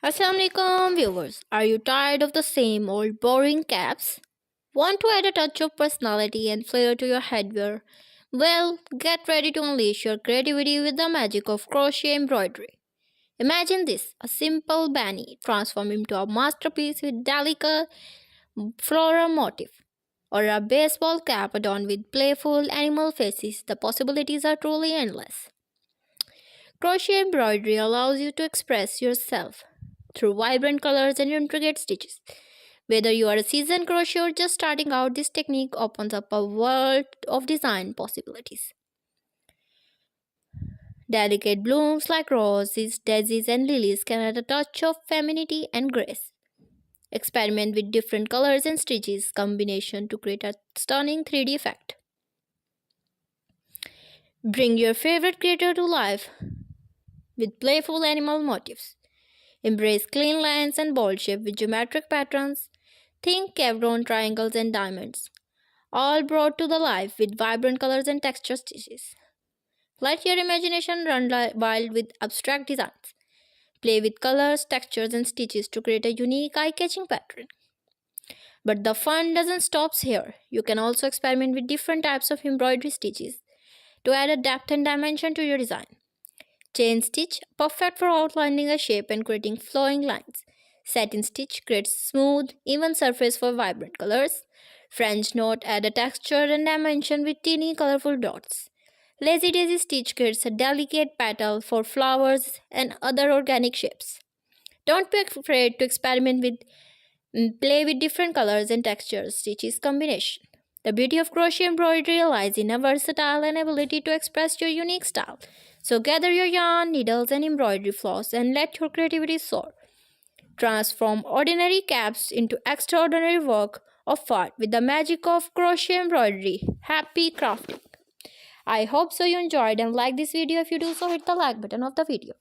Assalamualaikum viewers. Are you tired of the same old boring caps? Want to add a touch of personality and flair to your headwear? Well, get ready to unleash your creativity with the magic of crochet embroidery. Imagine this, a simple bunny transformed into a masterpiece with delicate floral motif, or a baseball cap adorned with playful animal faces. The possibilities are truly endless. Crochet embroidery allows you to express yourself through vibrant colors and intricate stitches. Whether you are a seasoned crochet or just starting out, this technique opens up a world of design possibilities. Delicate blooms like roses, daisies, and lilies can add a touch of femininity and grace. Experiment with different colors and stitches combination to create a stunning 3D effect. Bring your favorite creator to life with playful animal motifs. Embrace clean lines and bold shape with geometric patterns. Think chevron triangles and diamonds, all brought to the life with vibrant colors and texture stitches. Let your imagination run wild with abstract designs. Play with colors, textures, and stitches to create a unique eye-catching pattern. But the fun doesn't stop here. You can also experiment with different types of embroidery stitches to add a depth and dimension to your design. Chain stitch, perfect for outlining a shape and creating flowing lines. Satin stitch creates smooth, even surface for vibrant colors. French knot add a texture and dimension with teeny colorful dots. Lazy daisy stitch creates a delicate petal for flowers and other organic shapes. Don't be afraid to experiment with play with different colors and textures stitches combination. The beauty of crochet embroidery lies in a versatile and ability to express your unique style. So gather your yarn, needles, and embroidery floss and let your creativity soar. Transform ordinary caps into extraordinary work of art with the magic of crochet embroidery. Happy crafting! I hope so you enjoyed and like this video. If you do so, hit the like button of the video.